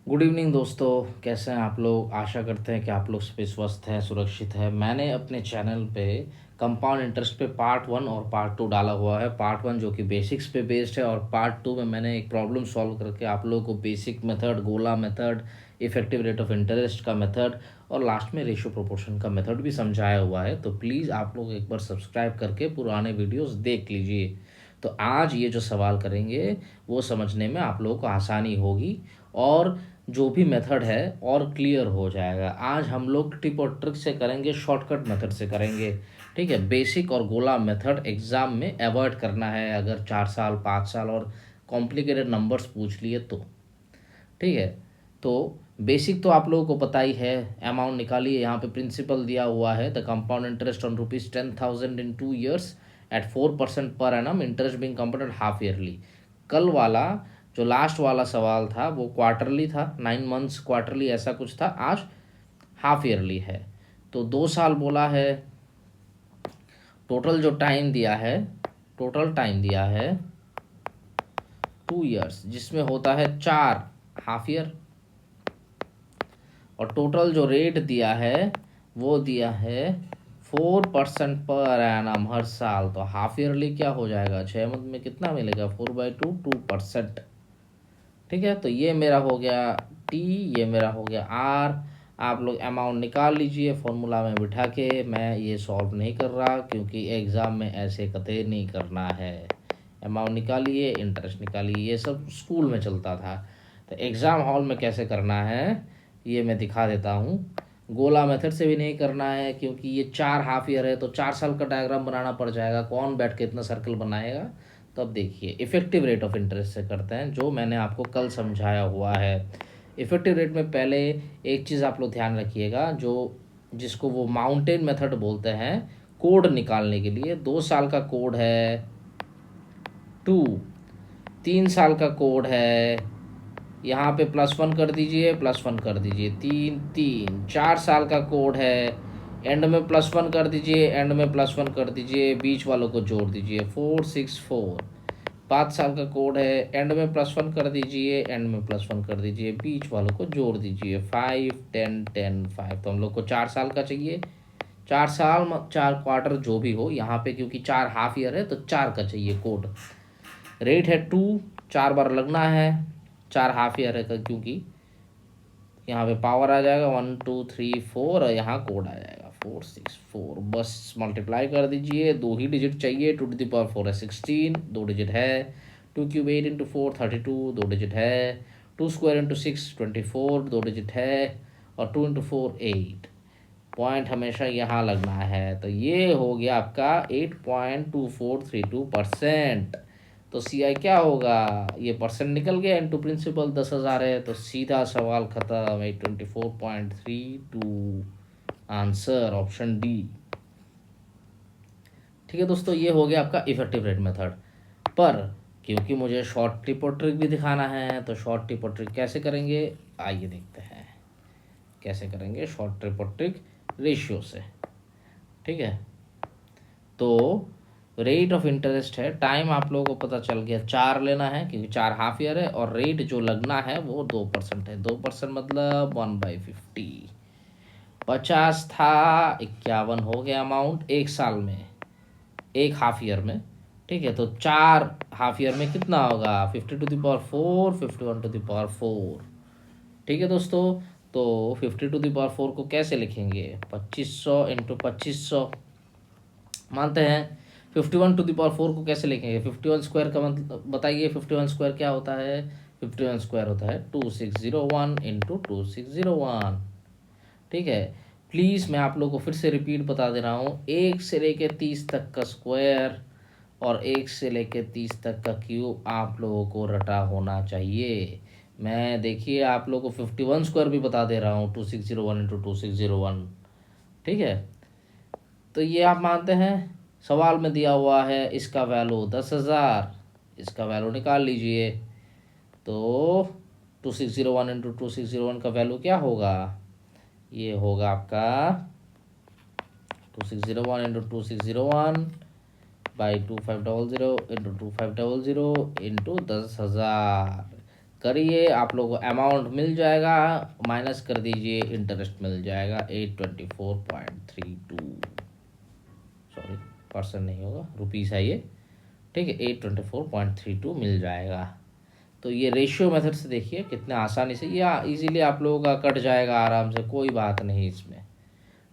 Good evening दोस्तों। कैसे हैं आप लोग? आशा करते हैं कि आप लोग सभी स्वस्थ हैं, सुरक्षित हैं। मैंने अपने चैनल पे कंपाउंड इंटरेस्ट पे पार्ट 1 और पार्ट 2 डाला हुआ है। पार्ट 1 जो कि बेसिक्स पे बेस्ड है और पार्ट 2 में मैंने एक प्रॉब्लम सॉल्व करके आप लोगों को बेसिक मेथड, गोला method, effective rate of interest का मेथड और लास्ट में रेशियो प्रोपोर्शन का मेथड भी समझाया हुआ है। तो प्लीज़ आप लोग एक बार सब्सक्राइब करके पुराने वीडियोस देख लीजिए। तो आज ये जो सवाल करेंगे वो समझने में आप लोगों को आसानी होगी और जो भी मेथड है और क्लियर हो जाएगा। आज हम लोग टिप और ट्रिक से करेंगे, शॉर्टकट मेथड से करेंगे। ठीक है, बेसिक और गोला मेथड एग्ज़ाम में अवॉइड करना है अगर 4 साल 5 साल और कॉम्प्लिकेटेड नंबर्स पूछ लिए तो। ठीक है, तो बेसिक तो आप लोगों को पता ही है। अमाउंट निकालिए, यहाँ पे प्रिंसिपल दिया हुआ है the compound interest on ₹10,000 in 2 years at 4% per annum, interest being compounded half yearly. कल वाला जो लास्ट वाला सवाल था वो क्वार्टरली था, 9 months क्वार्टरली ऐसा कुछ था। आज हाफ ईयरली है। तो 2 साल बोला है। टोटल जो टाइम दिया है, टोटल टाइम दिया है 2 years, जिसमें होता है 4 हाफ ईयर। और टोटल जो रेट दिया है वो दिया है 4% पर एनम हर साल। तो हाफ ईयरली क्या हो जाएगा, 6 मंथ में कितना मिलेगा, 4/2 2%। ठीक है, तो ये मेरा हो गया टी, ये मेरा हो गया आर। आप लोग अमाउंट निकाल लीजिए फॉर्मूला में बिठा के। मैं ये सॉल्व नहीं कर रहा क्योंकि एग्ज़ाम में ऐसे कतई नहीं करना है। अमाउंट निकालिए, इंटरेस्ट निकालिए, ये सब स्कूल में चलता था। तो एग्ज़ाम हॉल में कैसे करना है ये मैं दिखा देता हूँ। गोला मेथड से भी नहीं करना है क्योंकि ये 4 हाफ ईयर है तो 4 साल का डायग्राम बनाना पड़ जाएगा। कौन बैठ के इतना सर्कल बनाएगा। तो अब देखिए इफ़ेक्टिव रेट ऑफ इंटरेस्ट से करते हैं जो मैंने आपको कल समझाया हुआ है। इफ़ेक्टिव रेट में पहले एक चीज़ आप लोग ध्यान रखिएगा, जो जिसको वो माउंटेन मेथड बोलते हैं, कोड निकालने के लिए 2 साल का कोड है 2, 3 साल का कोड है, यहाँ पे +1 कर दीजिए, +1 कर दीजिए, 3 3। 4 साल का कोड है, एंड में +1 कर दीजिए, एंड में +1 कर दीजिए, बीच वालों को जोड़ दीजिए, 4 6 4। 5 साल का कोड है, एंड में +1 कर दीजिए, एंड में +1 कर दीजिए, बीच वालों को जोड़ दीजिए, 5 10 10 5। तो हम लोग को 4 साल का चाहिए। 4 साल 4 क्वार्टर जो भी हो, यहाँ पे क्योंकि 4 हाफ ईयर है तो 4 का चाहिए कोड। रेट है 2, 4 बार लगना है। 4 हाफ ईयर है क्योंकि यहाँ पे पावर आ जाएगा 1 2 3 4 और यहाँ कोड आ जाएगा 4 6 4। बस मल्टीप्लाई कर दीजिए। 2 ही डिजिट चाहिए। 2 to the power 4 है 16, 2 डिजिट है। 2 cube 8 into 4 32, 2 डिजिट है। 2 square into 6 24, 2 डिजिट है। और 2 into 4 8। पॉइंट हमेशा यहाँ लगना है। तो ये हो गया आपका 8.2432%। तो सी आई क्या होगा, ये परसेंट निकल गया, इंटू प्रिंसिपल 10,000 है तो सीधा सवाल खत्म। 824.32 आंसर ऑप्शन डी। ठीक है दोस्तों, ये हो गया आपका इफेक्टिव रेट मेथड। पर क्योंकि मुझे शॉर्ट टिप और ट्रिक भी दिखाना है तो शॉर्ट टिप और ट्रिक कैसे करेंगे आइए देखते हैं। कैसे करेंगे शॉर्ट टिप और ट्रिक, रेशियो से। ठीक है, तो रेट ऑफ इंटरेस्ट है, टाइम आप लोगों को पता चल गया 4 लेना है क्योंकि 4 हाफ ईयर है। और रेट जो लगना है वो 2% है। 2% मतलब 1/50। 50 था, 51 हो गया अमाउंट एक साल में, एक हाफ ईयर में। ठीक है, तो 4 हाफ ईयर में कितना होगा, 50 to the power 4, 51 to the power 4। ठीक है दोस्तों, तो 50 to the power 4 को कैसे लिखेंगे, 2500 इंटू 2500 मानते हैं। 51 to the power 4 को कैसे लिखेंगे, 51 स्क्वायर का मतलब बताइए, 51 स्क्वायर क्या होता है। 51 स्क्वायर होता है 2601 इंटू 2601। ठीक है, प्लीज़ मैं आप लोगों को फिर से रिपीट बता दे रहा हूँ, 1 से लेके 30 तक का स्क्वायर और 1 से लेके 30 तक का क्यूब आप लोगों को रटा होना चाहिए। मैं देखिए आप लोगों को 51 स्क्वायर भी बता दे रहा हूँ, 2601 इंटू 2601। ठीक है, तो ये आप मानते हैं। सवाल में दिया हुआ है इसका वैल्यू 10,000, इसका वैल्यू निकाल लीजिए। तो 2601 इंटू 2601 का वैल्यू क्या होगा, ये होगा आपका 2601 इंटू 2601 बाई 2500 इंटू 2500 इंटू 10,000। करिए, आप लोगों को अमाउंट मिल जाएगा, माइनस कर दीजिए, इंटरेस्ट मिल जाएगा 824.32, सॉरी परसेंट नहीं होगा, रुपीज़ है ये, ठीक है, 824.32 मिल जाएगा। तो ये रेशियो मेथड से देखिए कितने आसानी से या इजीली आप लोगों का कट जाएगा आराम से, कोई बात नहीं इसमें।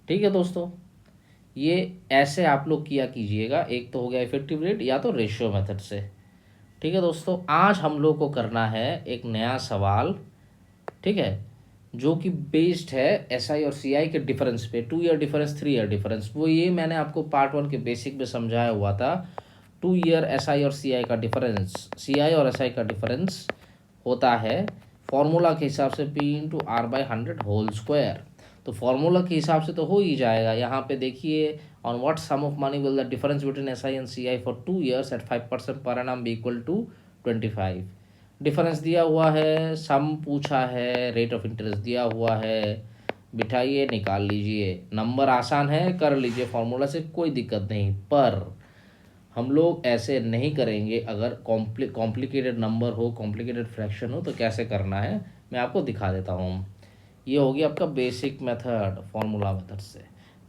ठीक है दोस्तों, ये ऐसे आप लोग किया कीजिएगा। एक तो हो गया इफेक्टिव रेट या तो रेशियो मेथड से। ठीक है दोस्तों, आज हम लोग को करना है एक नया सवाल, ठीक है, जो कि बेस्ड है एसआई और सीआई के डिफरेंस पे, 2 ईयर डिफरेंस, 3 ईयर डिफरेंस। वो ये मैंने आपको पार्ट 1 के बेसिक में समझाया हुआ था। 2 ईयर एसआई और सीआई का डिफरेंस, सीआई और एसआई का डिफरेंस होता है फॉर्मूला के हिसाब से P/R/100 होल स्क्वायर। तो फॉर्मूला के हिसाब से तो हो ही जाएगा। यहाँ पे देखिए, on what sum of money will the difference between SI and CI for 2 years at 5% per annum be equal to 25। Difference दिया हुआ है, सम पूछा है, रेट ऑफ इंटरेस्ट दिया हुआ है, बिठाइए निकाल लीजिए। नंबर आसान है, कर लीजिए फॉर्मूला से, कोई दिक्कत नहीं। पर हम लोग ऐसे नहीं करेंगे। अगर कॉम्प्लिकेटेड नंबर हो, कॉम्प्लिकेटेड फ्रैक्शन हो, तो कैसे करना है मैं आपको दिखा देता हूँ। ये हो गया आपका बेसिक मेथड फॉर्मूला मेथड से।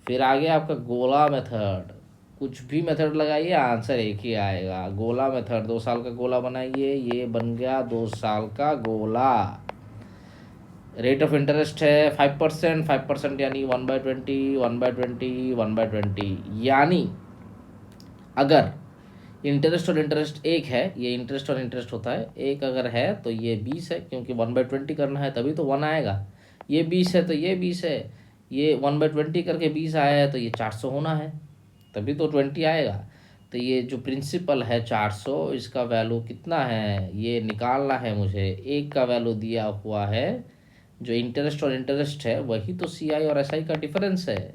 फिर आ गया आपका गोला मेथड। कुछ भी मेथड लगाइए, आंसर एक ही आएगा। गोला मेथड, 2 साल का गोला बनाइए, ये बन गया 2 साल का गोला। रेट ऑफ इंटरेस्ट है 5%, 5% यानी 1/20, 1/20, 1/20। यानी अगर इंटरेस्ट और इंटरेस्ट एक है, ये इंटरेस्ट और इंटरेस्ट होता है एक, अगर है तो ये 20 है, क्योंकि 1/20 करना है तभी तो 1 आएगा। ये 20 है तो ये 20 है, ये 1/20 करके 20 आया है तो ये 400 होना है, तभी तो 20 आएगा। तो ये जो प्रिंसिपल है 400, इसका वैल्यू कितना है ये निकालना है मुझे। एक का वैल्यू दिया हुआ है, जो इंटरेस्ट और इंटरेस्ट है वही तो सीआई और एसआई का डिफरेंस है।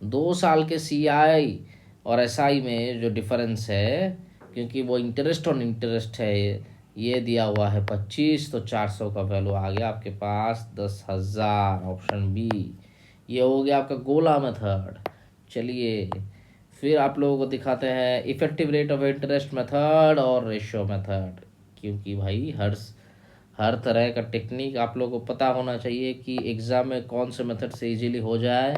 2 साल के सीआई और एसआई में जो डिफरेंस है, क्योंकि वो इंटरेस्ट और इंटरेस्ट है, ये दिया हुआ है 25, तो 400 का वैल्यू आ गया आपके पास 10,000, ऑप्शन बी। ये हो गया आपका गोला मेथड। चलिए फिर आप लोगों को दिखाते हैं effective rate of interest method और रेशियो मेथड। क्योंकि भाई हर तरह का टेक्निक आप लोगों को पता होना चाहिए कि एग्ज़ाम में कौन से मेथड से इजीली हो जाए।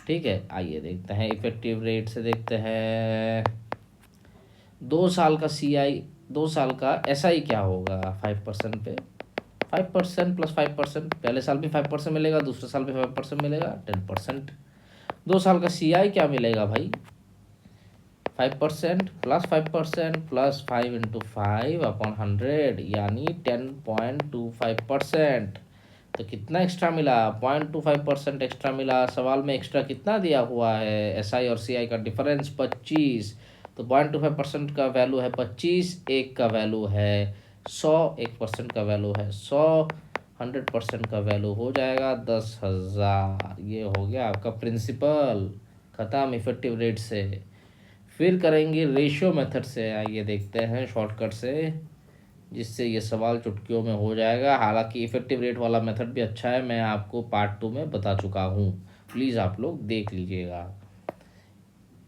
ठीक है, आइए देखते हैं इफेक्टिव रेट से। देखते हैं 2 साल का सीआई, 2 साल का एसआई क्या होगा 5% पे, 5% प्लस 5%, पहले साल भी 5% मिलेगा, दूसरे साल भी 5% मिलेगा, 10%। 2 साल का सीआई क्या मिलेगा भाई, 5% प्लस 5% प्लस 5 × 5/100 यानी 10.25%। तो कितना एक्स्ट्रा मिला, 0.25% एक्स्ट्रा मिला। सवाल में एक्स्ट्रा कितना दिया हुआ है, एसआई और सीआई का डिफरेंस 25, तो 0.25% का वैल्यू है 25, एक का वैल्यू है 100, 1% का वैल्यू है 100, 100% का वैल्यू हो जाएगा 10,000। ये हो गया आपका प्रिंसिपल, ख़त्म इफेक्टिव रेट से। फिर करेंगे रेशियो मेथड से। आइए देखते हैं शॉर्टकट से, जिससे ये सवाल चुटकियों में हो जाएगा। हालांकि इफेक्टिव रेट वाला मेथड भी अच्छा है, मैं आपको पार्ट 2 में बता चुका हूँ, प्लीज़ आप लोग देख लीजिएगा।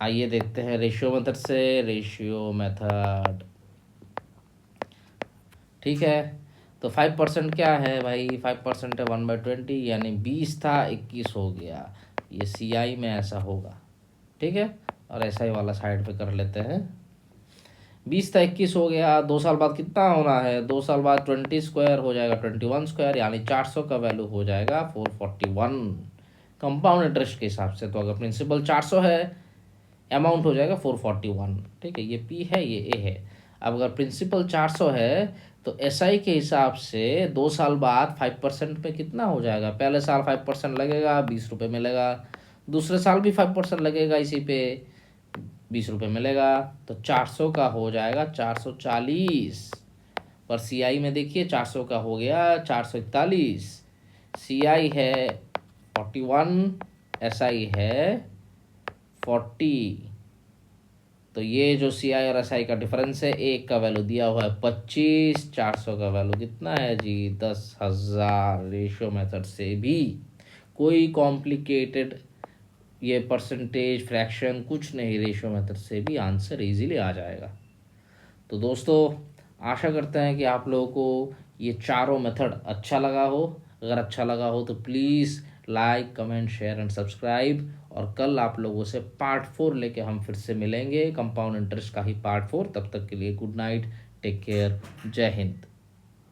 आइए देखते हैं रेशियो मेथड से। रेशियो मेथड, ठीक है, तो 5% क्या है भाई, 5% है 1/20, यानी 20 था 21 हो गया। ये सीआई में ऐसा होगा, ठीक है। और एसआई वाला साइड पे कर लेते हैं। 20 था 21 हो गया। 2 साल बाद कितना होना है, 2 साल बाद 20² हो जाएगा 21², यानी 400 का वैल्यू हो जाएगा 441 कंपाउंड इंटरेस्ट के हिसाब से। तो अगर प्रिंसिपल 400 है, अमाउंट हो जाएगा 441। ठीक है, ये पी है, ये ए है। अब अगर प्रिंसिपल 400 है, तो एसआई के हिसाब से 2 साल बाद 5% में कितना हो जाएगा। पहले साल 5% लगेगा, 20 रुपये मिलेगा। दूसरे साल भी 5% लगेगा इसी पे, 20 रुपये मिलेगा। तो 400 का हो जाएगा 440। पर सीआई में देखिए 400 का हो गया 441। सीआई है 41, एसआई है 40। तो ये जो सीआई और एसआई का डिफरेंस है, एक का वैल्यू दिया हुआ है 25, 400 का वैल्यू कितना है जी 10,000। रेशियो मेथड से भी कोई कॉम्प्लिकेटेड ये परसेंटेज फ्रैक्शन कुछ नहीं, रेशियो मेथड से भी आंसर इजीली आ जाएगा। तो दोस्तों आशा करते हैं कि आप लोगों को ये चारों मेथड अच्छा लगा हो। अगर अच्छा लगा हो तो please like, comment, share and subscribe. और कल आप लोगों से पार्ट 4 लेके हम फिर से मिलेंगे, कंपाउंड इंटरेस्ट का ही पार्ट 4। तब तक के लिए गुड नाइट, टेक केयर, जय हिंद।